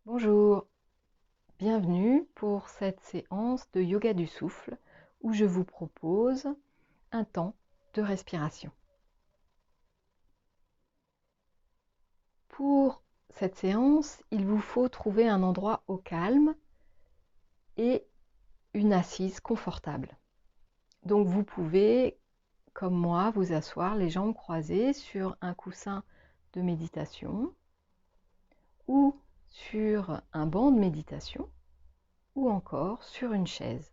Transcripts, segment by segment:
Bonjour, bienvenue pour cette séance de yoga du souffle où je vous propose un temps de respiration. Pour cette séance, il vous faut trouver un endroit au calme et une assise confortable. Donc vous pouvez, comme moi, vous asseoir les jambes croisées sur un coussin de méditation ou sur un banc de méditation ou encore sur une chaise.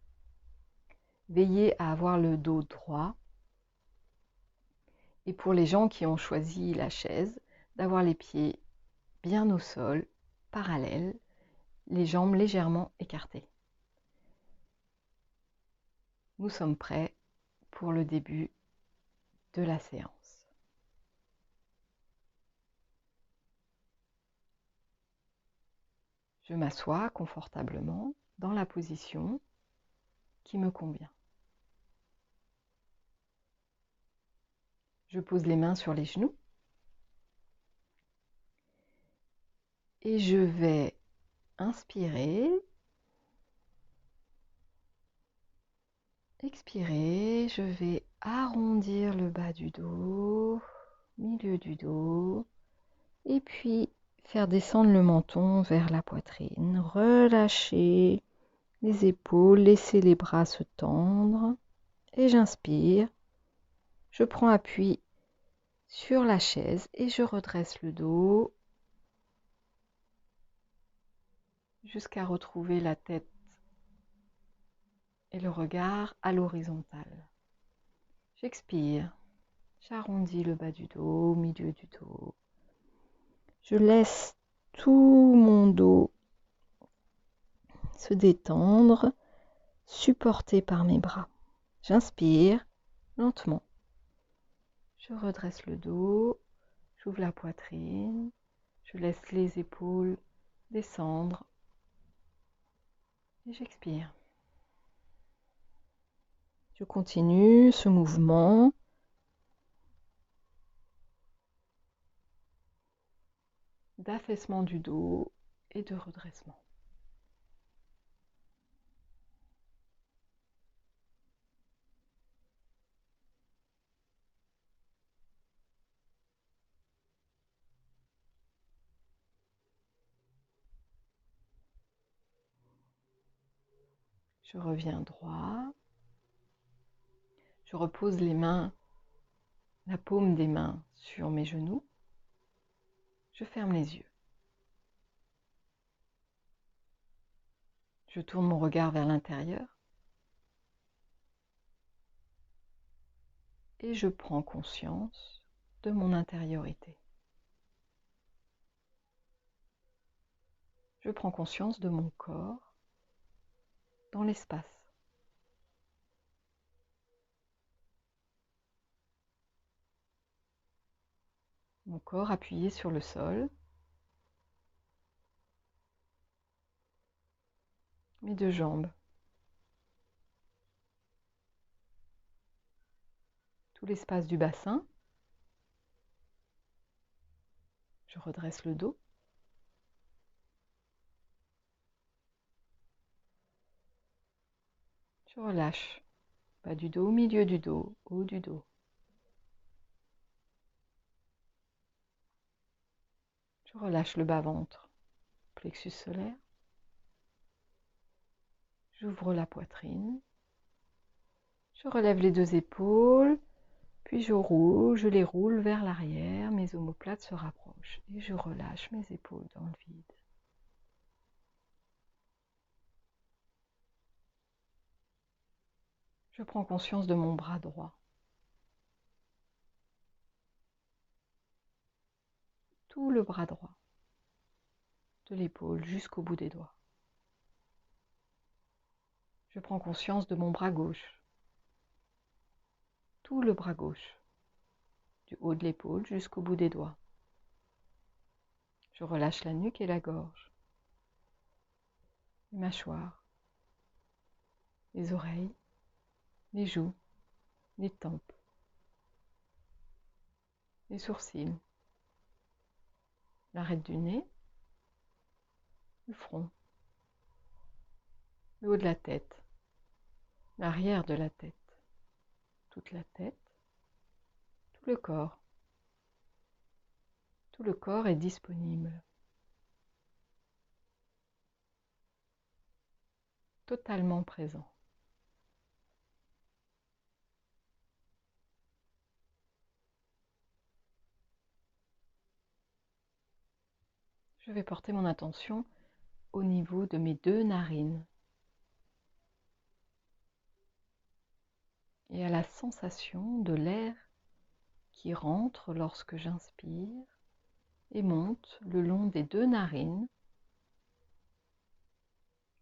Veillez à avoir le dos droit et pour les gens qui ont choisi la chaise, d'avoir les pieds bien au sol, parallèles, les jambes légèrement écartées. Nous sommes prêts pour le début de la séance. Je m'assois confortablement dans la position qui me convient. Je pose les mains sur les genoux et je vais inspirer, expirer, je vais arrondir le bas du dos, milieu du dos, et puis faire descendre le menton vers la poitrine, relâcher les épaules, laisser les bras se tendre, et j'inspire, je prends appui sur la chaise et je redresse le dos jusqu'à retrouver la tête et le regard à l'horizontale. J'expire, j'arrondis le bas du dos, milieu du dos. Je laisse tout mon dos se détendre, supporté par mes bras. J'inspire lentement. Je redresse le dos, j'ouvre la poitrine, je laisse les épaules descendre et j'expire. Je continue ce mouvement d'affaissement du dos et de redressement. Je reviens droit. Je repose les mains, la paume des mains sur mes genoux. Je ferme les yeux. Je tourne mon regard vers l'intérieur et je prends conscience de mon intériorité. Je prends conscience de mon corps dans l'espace. Mon corps appuyé sur le sol, mes deux jambes, tout l'espace du bassin. Je redresse le dos. Je relâche, bas du dos, milieu du dos, haut du dos. Je relâche le bas-ventre, plexus solaire. J'ouvre la poitrine. Je relève les deux épaules, puis je les roule vers l'arrière. Mes omoplates se rapprochent et je relâche mes épaules dans le vide. Je prends conscience de mon bras droit. Tout le bras droit, de l'épaule jusqu'au bout des doigts. Je prends conscience de mon bras gauche. Tout le bras gauche, du haut de l'épaule jusqu'au bout des doigts. Je relâche la nuque et la gorge, les mâchoires, les oreilles, les joues, les tempes, les sourcils, l'arête du nez, le front, le haut de la tête, l'arrière de la tête, toute la tête, tout le corps. Tout le corps est disponible, totalement présent. Je vais porter mon attention au niveau de mes 2 narines et à la sensation de l'air qui rentre lorsque j'inspire et monte le long des 2 narines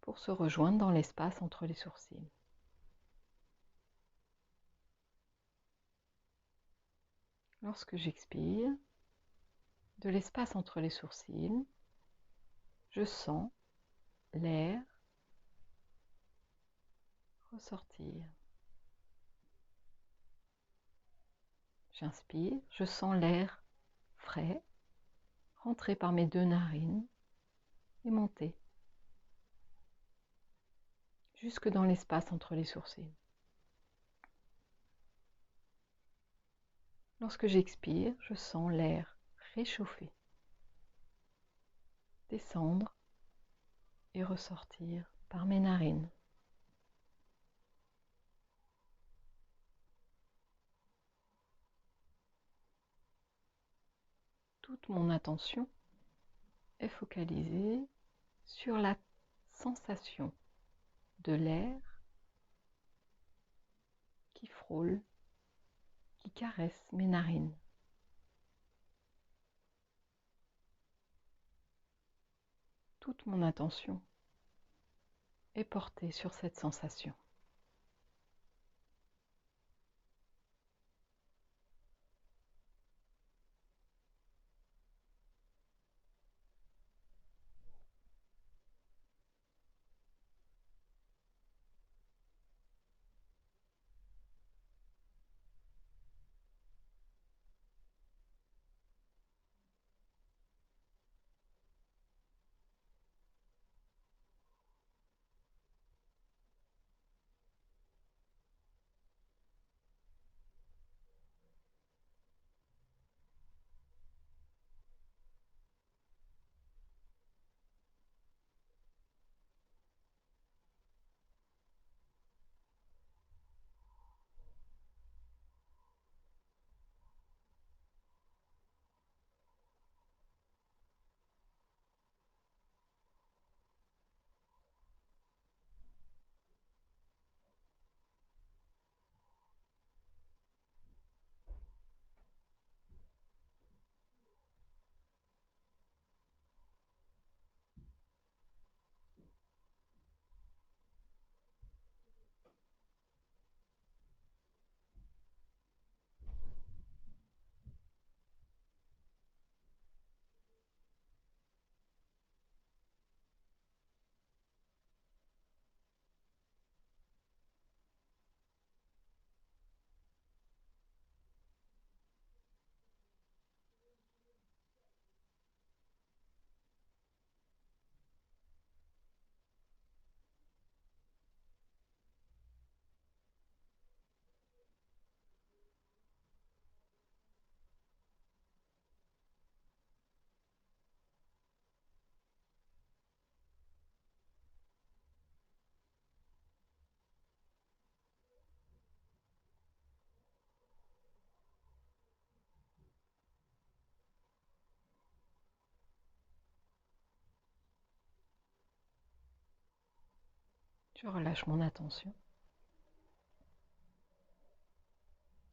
pour se rejoindre dans l'espace entre les sourcils. Lorsque j'expire, de l'espace entre les sourcils, je sens l'air ressortir. J'inspire, je sens l'air frais rentrer par mes 2 narines et monter jusque dans l'espace entre les sourcils. Lorsque j'expire, je sens l'air réchauffer, descendre et ressortir par mes narines. Toute mon attention est focalisée sur la sensation de l'air qui frôle, qui caresse mes narines. Toute mon attention est portée sur cette sensation. Je relâche mon attention.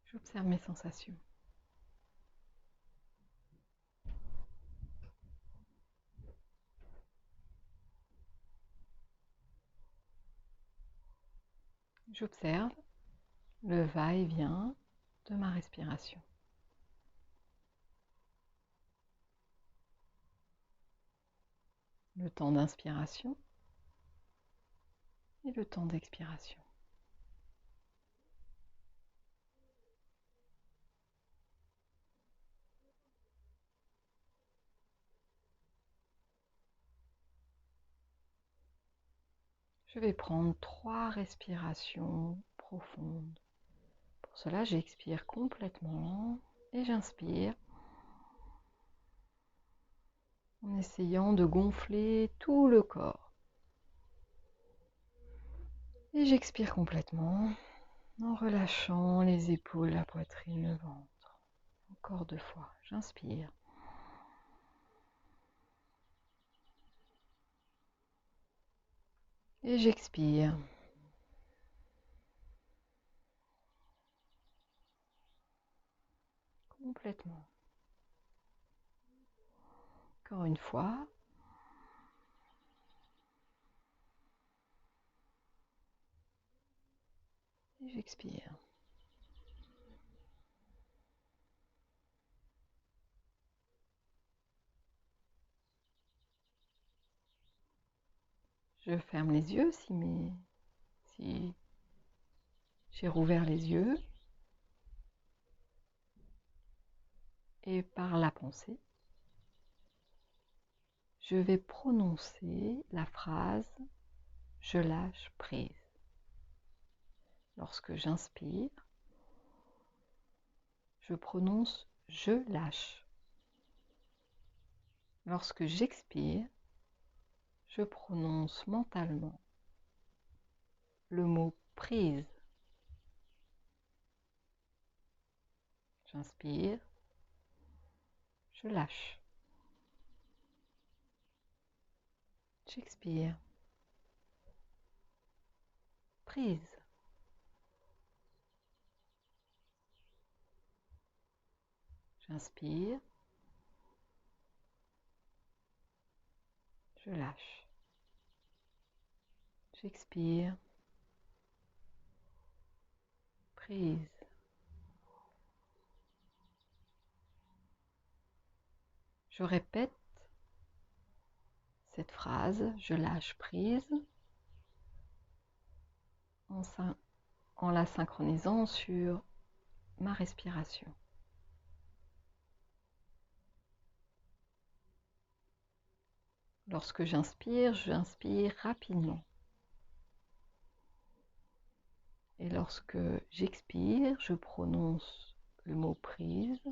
J'observe mes sensations. J'observe le va-et-vient de ma respiration. Le temps d'inspiration et le temps d'expiration. Je vais prendre 3 respirations profondes. Pour cela, j'expire complètement et j'inspire en essayant de gonfler tout le corps. Et j'expire complètement en relâchant les épaules, la poitrine, le ventre. Encore 2 fois, j'inspire. Et j'expire. Complètement. Encore une fois. Et j'expire. Je ferme les yeux si j'ai rouvert les yeux. Et par la pensée, je vais prononcer la phrase « Je lâche prise ». Lorsque j'inspire, je prononce « Je lâche ». Lorsque j'expire, je prononce mentalement le mot « prise ». J'inspire, je lâche. J'expire, prise. J'inspire, je lâche. J'expire, prise. Je répète cette phrase, je lâche prise, en la synchronisant sur ma respiration. Lorsque j'inspire rapidement. Et lorsque j'expire, je prononce le mot prise.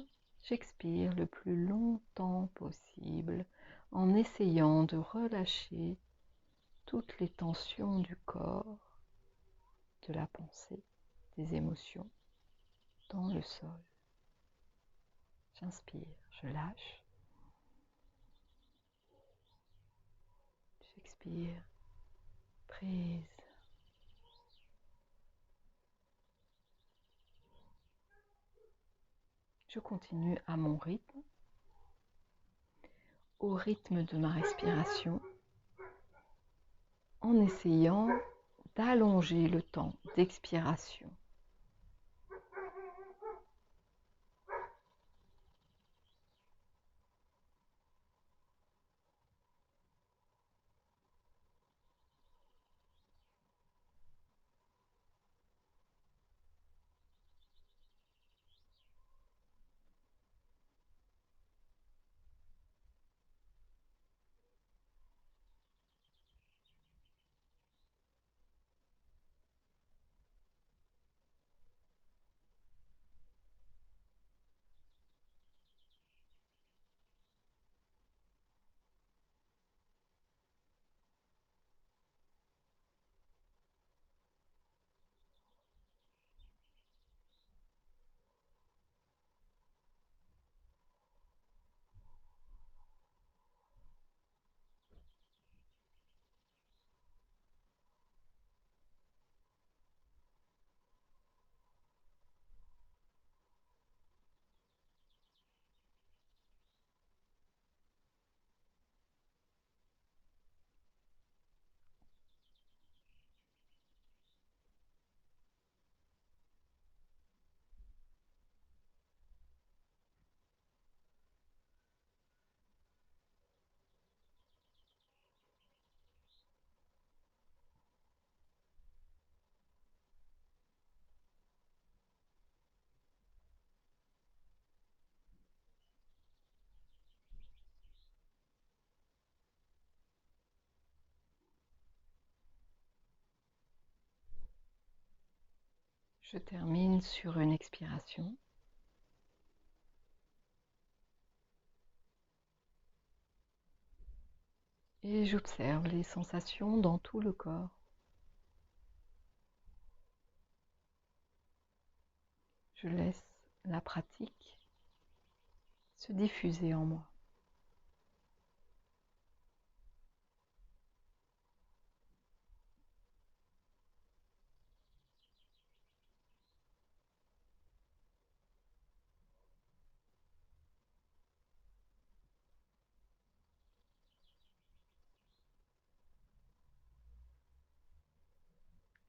J'expire le plus longtemps possible en essayant de relâcher toutes les tensions du corps, de la pensée, des émotions dans le sol. J'inspire, je lâche. J'expire, prise. Je continue à mon rythme, au rythme de ma respiration, en essayant d'allonger le temps d'expiration. Je termine sur une expiration. Et j'observe les sensations dans tout le corps. Je laisse la pratique se diffuser en moi.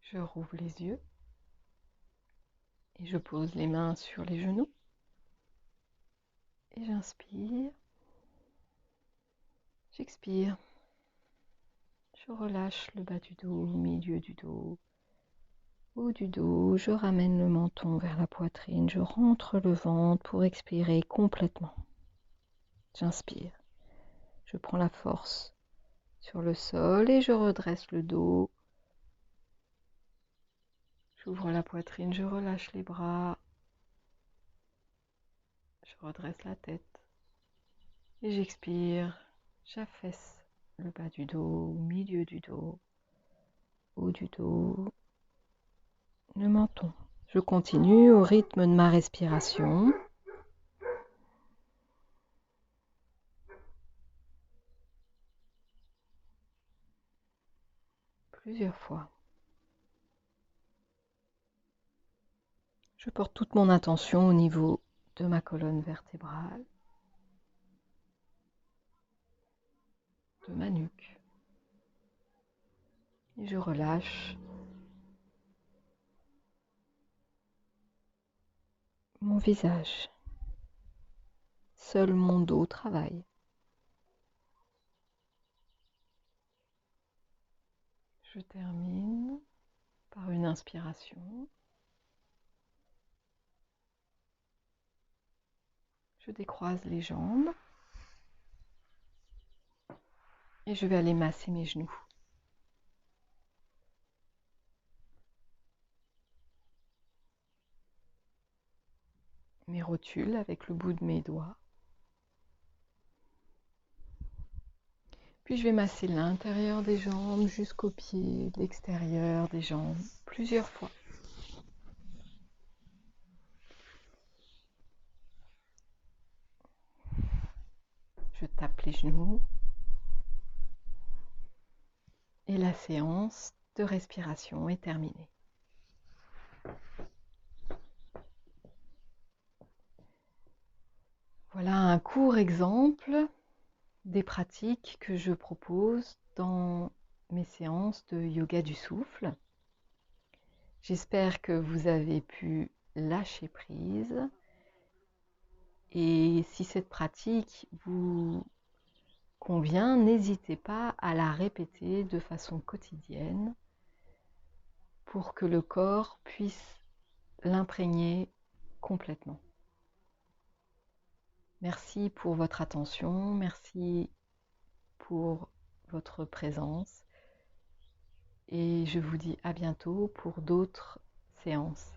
Je rouvre les yeux et je pose les mains sur les genoux. Et j'inspire. J'expire. Je relâche le bas du dos, le milieu du dos, haut du dos. Je ramène le menton vers la poitrine. Je rentre le ventre pour expirer complètement. J'inspire. Je prends la force sur le sol et je redresse le dos. J'ouvre la poitrine, je relâche les bras. Je redresse la tête. Et j'expire. J'affaisse le bas du dos, milieu du dos, haut du dos, le menton. Je continue au rythme de ma respiration. Plusieurs fois. Je porte toute mon attention au niveau de ma colonne vertébrale, de ma nuque. Et je relâche mon visage. Seul mon dos travaille. Je termine par une inspiration. Je décroise les jambes et je vais aller masser mes genoux. Mes rotules avec le bout de mes doigts. Puis je vais masser l'intérieur des jambes jusqu'aux pieds, l'extérieur des jambes, plusieurs fois. Je tape les genoux. Et la séance de respiration est terminée. Voilà un court exemple des pratiques que je propose dans mes séances de yoga du souffle. J'espère que vous avez pu lâcher prise. Et si cette pratique vous convient, n'hésitez pas à la répéter de façon quotidienne pour que le corps puisse l'imprégner complètement. Merci pour votre attention, merci pour votre présence et je vous dis à bientôt pour d'autres séances.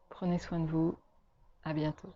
Prenez soin de vous, à bientôt.